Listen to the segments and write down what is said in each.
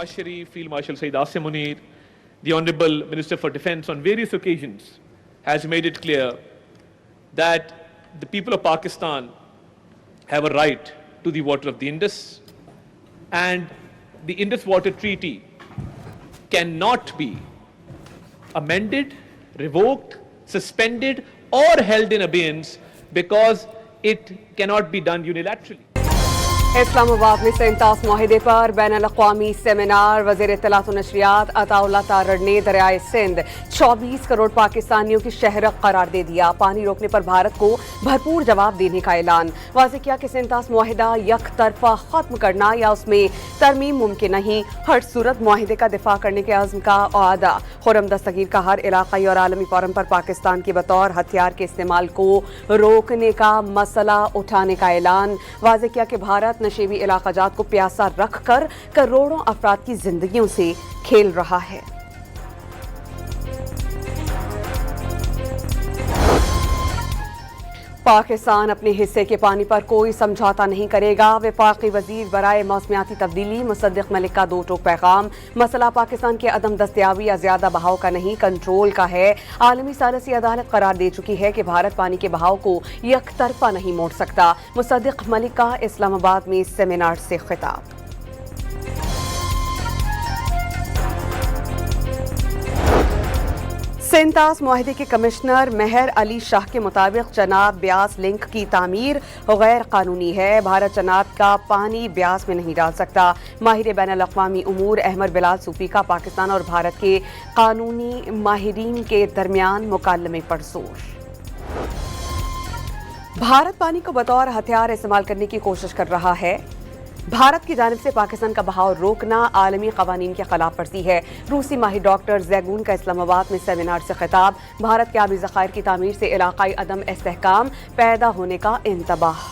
Nawaz Sharif, Field Marshal Saeed Asim Munir, the Honorable Minister for Defence on various occasions has made it clear that the people of Pakistan have a right to the water of the Indus, and the Indus Water Treaty cannot be amended, revoked, suspended or held in abeyance because it cannot be done unilaterally. Islamabad में सेंटास माहिदे पर बैनुल अक़वामी seminar. वज़ीर इत्तलात व नशरियात अताउल्लाह तारड़ ने दरियाए सिंध 24 करोड़ पाकिस्तानियों की शहर करार दे दिया। पानी रोकने पर भारत को भरपूर जवाब देने का ऐलान। वाज़ेह किया कि सेंटास माहिदा यक तरफा ख़त्म करना या उसमें तरमीम मुमकिन नहीं, हर सूरत माहिदे का दिफा करने के अज़्म का वादा। खुर्रम दस्तगीर का हर इलाक़ाई और आलमी फ़ोरम पर पाकिस्तान के बतौर हथियार के इस्तेमाल को रोकने का मसला उठाने का ऐलान। वाज़ेह किया कि भारत नशेबी इलाका जात को प्यासा रख कर करोड़ों अफराद की जिंदगियों से खेल रहा है। पाकिस्तान अपने हिस्से के पानी पर कोई समझौता नहीं करेगा। वफाकी वजीर बराए मौसमियाती तब्दीली मुसद्दिक मलिक का दो टोक पैगाम। मसला पाकिस्तान के अदम दस्तयाबी या ज्यादा बहाव का नहीं, कंट्रोल का है। आलमी सालिसी अदालत करार दे चुकी है कि भारत पानी के बहाव को यक तरफा नहीं मोड़ सकता। मुसद्दिक मलिक का इस्लामाबाद में सेमिनार से खिताब। सेंटास माहिदे के कमिश्नर मेहर अली शाह के मुताबिक चनाब ब्यास लिंक की तामीर गैर कानूनी है। भारत चनाब का पानी ब्यास में नहीं डाल सकता। माहिर बैनुल अक़वामी उमूर अहमद बिलाल सूफी का पाकिस्तान और भारत के कानूनी माहिरीन के दरमियान मुकालमे पर जोर। भारत पानी को बतौर हथियार इस्तेमाल करने की कोशिश कर रहा है। भारत की जानिब से पाकिस्तान का बहाव रोकना आलमी कवानीन की खिलाफ वर्जी है। रूसी माहिर डॉक्टर जैगून का इस्लामाबाद में सेमिनार से खिताब। भारत के आबी ज़खायर की तामीर से इलाकाई अदम इस्तेहकाम पैदा होने का इंतबाह।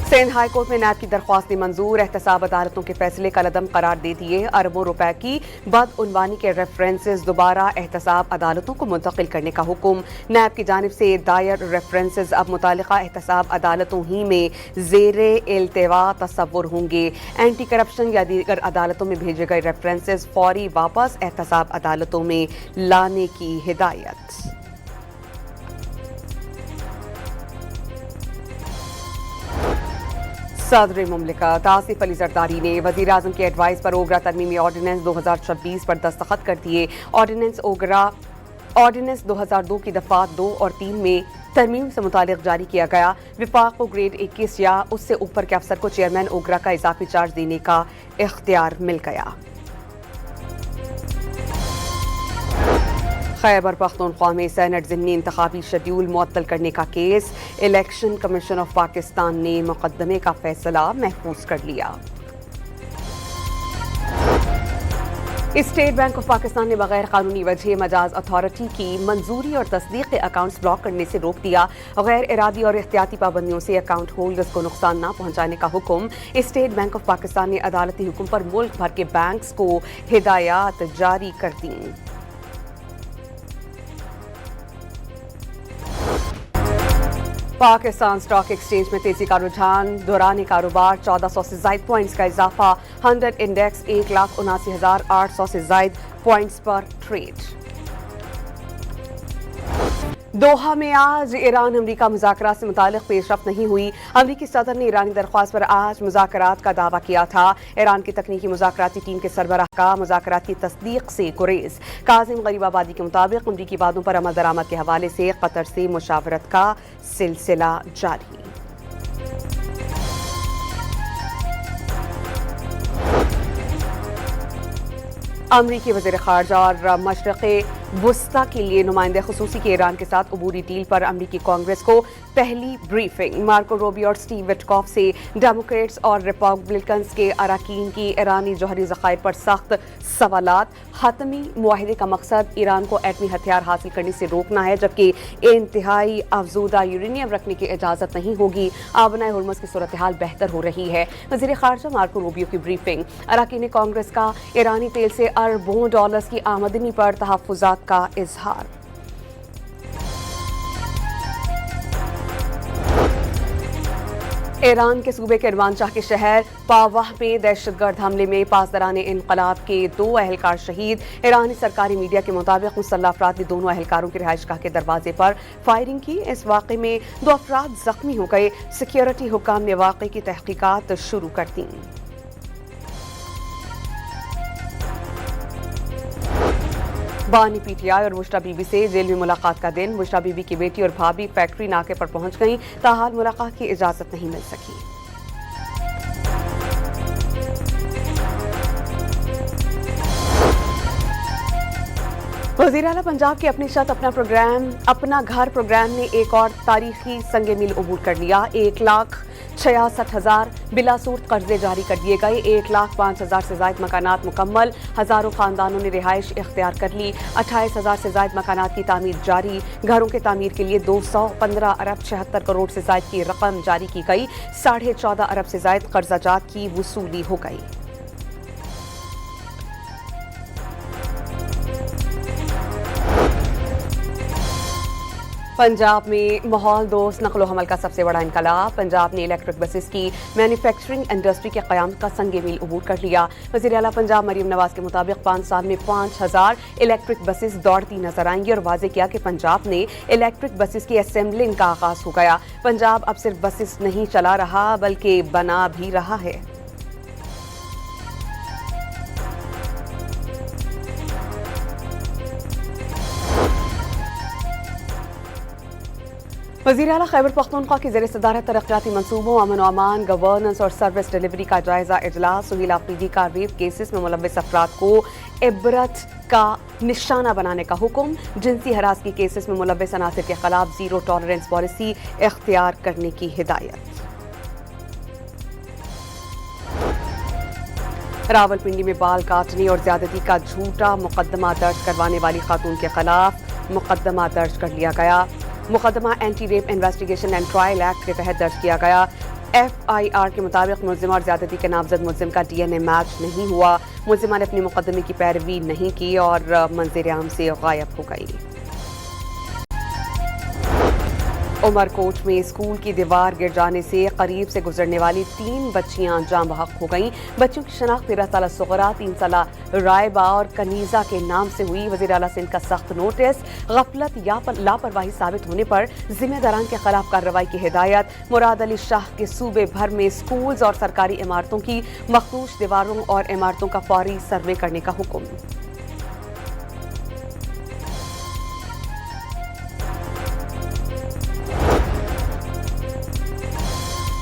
सिंध हाई कोर्ट में नैब की दरख्वास्त मंजूर। एहतसाब अदालतों के फैसले का लदम करार दे दिए। अरबों रुपए की बदउनवानी के रेफरेंसेस दोबारा एहतसाब अदालतों को मुंतकिल करने का हुक्म। नैब की जानिब से दायर रेफरेंसेस अब मुतालिका एहतसाब अदालतों ही में ज़ेरे इल्तिवा तस्वुर होंगे। एंटी करप्शन या दीगर अदालतों में भेजे गए रेफरेंसेस फौरी वापस एहतसाब अदालतों में लाने की हिदायत। सदर मुमलिकत आसिफ अली जरदारी ने वज़ीर आज़म की एडवाइस पर ओगरा तरमीमी ऑर्डिनेंस 2026 पर दस्तखत कर दिए। ऑर्डिनेंस 2002 की दफ़ा 2 और 3 में तरमीम से मुतालिक जारी किया गया। विफाक को ग्रेड 21 या उससे ऊपर के अफसर को चेयरमैन ओगरा का इजाफी चार्ज देने का इख्तियार मिल गया। खैबर पख्तूनख्वा में सेनेट ज़िमनी इंतखाबी शेड्यूल मुअत्तल करने का case. Election commission of Pakistan ने मुकदमे का फैसला महफूज कर लिया। स्टेट बैंक ऑफ पाकिस्तान ने बगैर कानूनी वजह मजाज अथॉरिटी की मंजूरी और तस्दीक के अकाउंट्स ब्लॉक करने से रोक दिया। गैर इरादी और एहतियाती पाबंदियों से अकाउंट होल्डर्स को नुकसान न पहुंचाने का हुक्म। स्टेट बैंक ऑफ पाकिस्तान ने अदालती हुक्म पर मुल्क भर के बैंक्स को हिदायत जारी कर दी। पाकिस्तान स्टॉक एक्सचेंज में तेजी का रुझान। दौरान कारोबार 1400 से ज्यादा पॉइंट्स का इजाफा। 100 इंडेक्स 1,79,800 से ज्यादा पॉइंट्स पर ट्रेड। दोहा में आज ईरान अमरीका मुज़ाकरात से मुतालिक पेशरफ्त नहीं हुई। अमरीकी सदर ने ईरानी दरख्वास्त पर आज मुज़ाकरात का दावा किया था। ईरान की तकनीकी मुज़ाकराती टीम के सरबराह का मुज़ाकरात की तस्दीक से गुरेज। काजिम गरीबाबादी के मुताबिक अमरीकी वादों पर अमल दरामद के हवाले से कतर से मुशावरत का सिलसिला जारी। अमरीकी वज़ीर ख़ारजा और मशरिक़ वुस्ता के लिए नुमाइंदे ख़ुसूसी के ईरान के साथ अबूरी डील पर अमरीकी कांग्रेस को पहली ब्रीफिंग। मार्को रूबियो और स्टीव विटकॉफ से डेमोक्रेट्स और रिपब्लिकन्स के अरकान की ईरानी जौहरी ज़खायर पर सख्त सवालात। हतमी मुआहिदे का मकसद ईरान को एटमी हथियार हासिल करने से रोकना है, जबकि इंतहाई अफजूदा यूरेनियम रखने की इजाज़त नहीं होगी। आबनाए हुर्मुज़ की सूरत हाल बेहतर हो रही है। वज़ीर ख़ारजा मार्को रूबियो की ब्रीफिंग। अरकान कांग्रेस का ईरानी तेल से अरबों डॉलर्स की आमदनी पर तहफ़्फ़ुज़ात का इजहार। ایران کے صوبے کرمانشاہ کے شہر پاواہ میں دہشتگرد حملے میں پاسداران انقلاب کے 2 اہلکار شہید۔ ایرانی سرکاری میڈیا کے مطابق مسلح افراد نے دونوں اہلکاروں کی رہائش گاہ کے دروازے پر فائرنگ کی۔ اس واقعے میں 2 افراد زخمی ہو گئے۔ سیکیورٹی حکام نے واقعے کی تحقیقات شروع کر دیں۔ بانی پی ٹی آئی اور بشریٰ بی بی سے جیل میں ملاقات کا دن۔ بشریٰ بی بی کی بیٹی اور بھابھی فیکٹری ناکے پر پہنچ گئیں، تاحال ملاقات کی اجازت نہیں مل سکی۔ وزیر اعلیٰ پنجاب کے اپنی چھت اپنا گھر پروگرام نے ایک اور تاریخی سنگ میل عبور کر لیا۔ 1,66,000 بلا صورت قرضے جاری کر دیے گئے۔ 1,05,000 سے زائد مکانات مکمل، ہزاروں خاندانوں نے رہائش اختیار کر لی۔ 28,000 سے زائد مکانات کی تعمیر جاری۔ گھروں کی تعمیر کے لیے 215 ارب 76 کروڑ سے زائد کی رقم جاری کی گئی۔ 14.5 ارب سے زائد قرضہ جات کی وصولی ہو گئی۔ پنجاب میں ماحول دوست نقل و حمل کا سب سے بڑا انقلاب۔ پنجاب نے الیکٹرک بسز کی مینوفیکچرنگ انڈسٹری کے قیام کا سنگ میل عبور کر لیا۔ وزیر اعلیٰ پنجاب مریم نواز کے مطابق 5 سال میں 5,000 الیکٹرک بسز دوڑتی نظر آئیں گی اور واضح کیا کہ پنجاب نے الیکٹرک بسز کی اسمبلنگ کا آغاز ہو گیا۔ پنجاب اب صرف بسز نہیں چلا رہا بلکہ بنا بھی رہا ہے۔ وزیر اعلیٰ خیبر پختونخوا کی زیر صدارت ترقیاتی منصوبوں، امن و امان، گورننس اور سروس ڈیلیوری کا جائزہ اجلاس۔ سہیل آفریدی کا ریپ کیسز میں ملوث افراد کو عبرت کا نشانہ بنانے کا حکم۔ جنسی ہراسگی کیسز میں ملوث عناصر کے خلاف زیرو ٹالرنس پالیسی اختیار کرنے کی ہدایت۔ راولپنڈی میں بال کاٹنے اور زیادتی کا جھوٹا مقدمہ درج کروانے والی خاتون کے خلاف مقدمہ درج کر لیا گیا۔ مقدمہ anti rape investigation and trial act کے تحت درج کیا گیا۔ FIR کے مطابق ملزمہ اور زیادتی کے نامزد ملزم کا DNA میچ نہیں ہوا۔ ملزمہ نے اپنی مقدمے کی پیروی نہیں کی اور منظر عام سے غائب ہو گئی۔ عمرکوٹ میں اسکول کی دیوار گر جانے سے قریب سے گزرنے والی 3 بچیاں جاں بحق ہو گئیں۔ بچیوں کی شناخت 13 سالہ صغرا، 3 سالہ رائبہ اور کنیزہ کے نام سے ہوئی۔ وزیر اعلیٰ سندھ کا سخت نوٹس، غفلت یا لاپرواہی ثابت ہونے پر ذمہ داران کے خلاف کارروائی کی ہدایت۔ مراد علی شاہ کے صوبے بھر میں اسکولز اور سرکاری عمارتوں کی مخدوش دیواروں اور عمارتوں کا فوری سروے کرنے کا حکم۔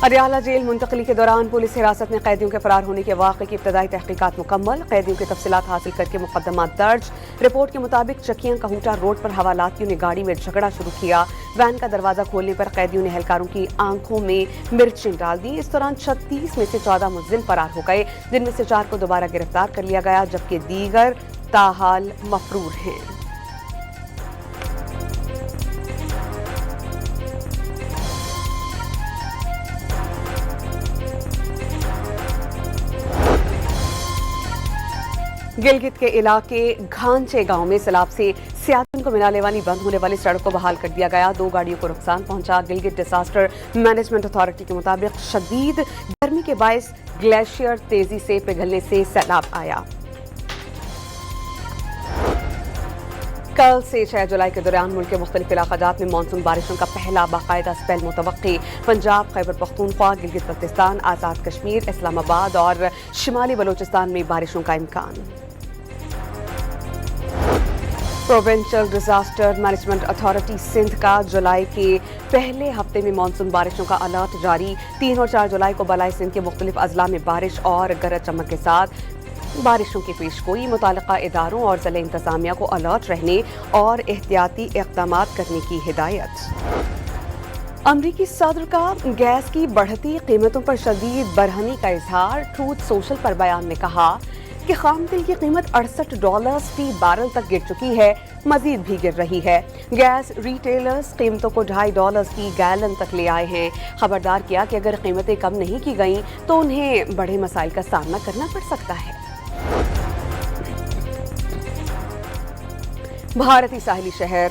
اڈیالہ جیل منتقلی کے دوران پولیس حراست میں قیدیوں کے فرار ہونے کے واقعے کی ابتدائی تحقیقات مکمل۔ قیدیوں کی تفصیلات حاصل کر کے مقدمہ درج۔ رپورٹ کے مطابق چکیاں کہوٹا روڈ پر حوالاتیوں نے گاڑی میں جھگڑا شروع کیا۔ وین کا دروازہ کھولنے پر قیدیوں نے اہلکاروں کی آنکھوں میں مرچیں ڈال دیں۔ اس دوران 36 میں سے 14 ملزم فرار ہو گئے، جن میں سے 4 کو دوبارہ گرفتار کر لیا گیا جبکہ دیگر تاحال مفرور ہیں۔ گلگت کے علاقے گھانچے گاؤں میں سیلاب سے سیاحوں کو ملانے والی بند ہونے والی سڑک کو بحال کر دیا گیا۔ 2 گاڑیوں کو نقصان پہنچا۔ گلگت ڈیزاسٹر مینجمنٹ اتھارٹی کے مطابق شدید گرمی کے باعث گلیشیئر تیزی سے پگھلنے سے سیلاب آیا۔ کل سے 6 جولائی کے دوران ملک کے مختلف علاقات میں مانسون بارشوں کا پہلا باقاعدہ اسپیل متوقع۔ پنجاب، خیبر پختونخوا، گلگت بلتستان، آزاد کشمیر، اسلام آباد اور شمالی بلوچستان میں بارشوں کا امکان۔ Provincial disaster management authority Sindh کا جولائی کے پہلے ہفتے میں مانسون بارشوں کا الرٹ جاری۔ 3 اور 4 جولائی کو بالائی سندھ کے مختلف اضلاع میں بارش اور گرج چمک کے ساتھ بارشوں کی پیشگوئی۔ متعلقہ اداروں اور ضلع انتظامیہ کو الرٹ رہنے اور احتیاطی اقدامات کرنے کی ہدایت۔ امریکی صدر کا گیس کی بڑھتی قیمتوں پر شدید برہمی کا اظہار۔ ٹروتھ سوشل پر بیان میں کہا کہ خام تیل کی قیمت $68 فی بیرل تک گر چکی ہے، مزید بھی گر رہی ہے۔ گیس ریٹیلرز قیمتوں کو $2.5 فی گیلن تک لے آئے ہیں۔ خبردار کیا کہ اگر قیمتیں کم نہیں کی گئیں تو انہیں بڑے مسائل کا سامنا کرنا پڑ سکتا ہے۔ بھارتی ساحلی شہر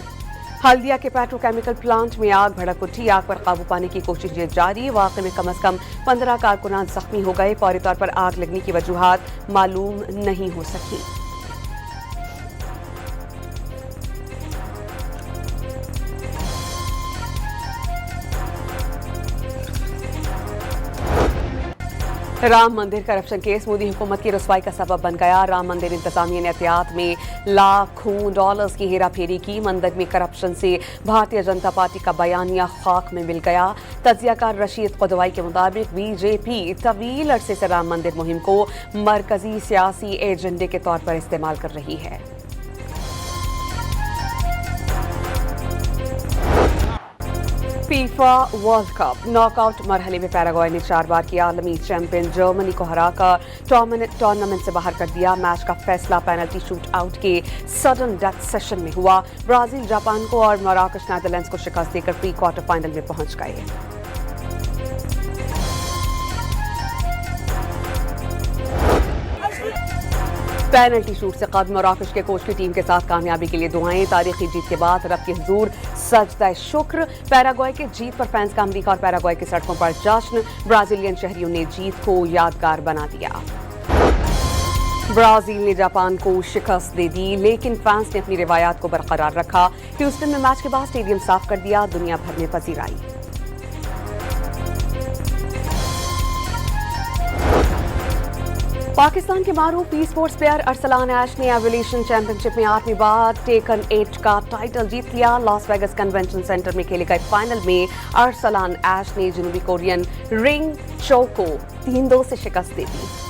हल्दिया के पेट्रोकेमिकल प्लांट में आग भड़क उठी। आग पर काबू पाने की कोशिशें जारी। वाकई में कम से कम 15 कारकुनान जख्मी हो गए। फौरी तौर पर आग लगने की वजूहात मालूम नहीं हो सकी। राम मंदिर करप्शन केस मोदी हुकूमत की रुसवाई का सबब बन गया। राम मंदिर इंतजामिया ने एहतियात में लाखों डॉलर्स की हेरा फेरी की। मंदिर में करप्शन से भारतीय जनता पार्टी का बयानिया खाक में मिल गया। तजियाकार रशीद खुदवाई के मुताबिक बीजेपी तवील अरसे से राम मंदिर मुहिम को मरकजी सियासी एजेंडे के तौर पर इस्तेमाल कर रही है। फीफा वर्ल्ड कप नॉकआउट मरहले में पैराग्वे ने 4 बार की आलमी चैंपियन जर्मनी को हराकर टूर्नामेंट से बाहर कर दिया। मैच का फैसला पेनल्टी शूट आउट के सडन डेथ सेशन में हुआ। ब्राजील जापान को और मोराकश नीदरलैंड्स को शिकस्त देकर प्री क्वार्टर फाइनल में पहुंच गए। पेनल्टी शूट से कबल मोराकश के कोच की टीम के साथ कामयाबी के लिए दुआएं। तारीखी जीत के बाद रब के हुजूर सजदा शुक्र। पैराग्वे की जीत पर फैंस का अमरीका और पैराग्वे की सड़कों पर जश्न। ब्राजीलियन शहरियों ने जीत को यादगार बना दिया। ब्राजील ने जापान को शिकस्त दे दी, लेकिन फैंस ने अपनी रिवायात को बरकरार रखा। ह्यूस्टन में मैच के बाद स्टेडियम साफ कर दिया। दुनिया भर में पजीराई। पाकिस्तान के मारूफ ई स्पोर्ट्स प्लेयर अरसलान ऐश ने एवोल्यूशन चैंपियनशिप में 8वीं बार टेकन 8 का टाइटल जीत लिया। लॉस वेगस कन्वेंशन सेंटर में खेले गए फाइनल में अरसलान ऐश ने जनूबी कोरियन रिंग चो को 3-2 से शिकस्त दे दी।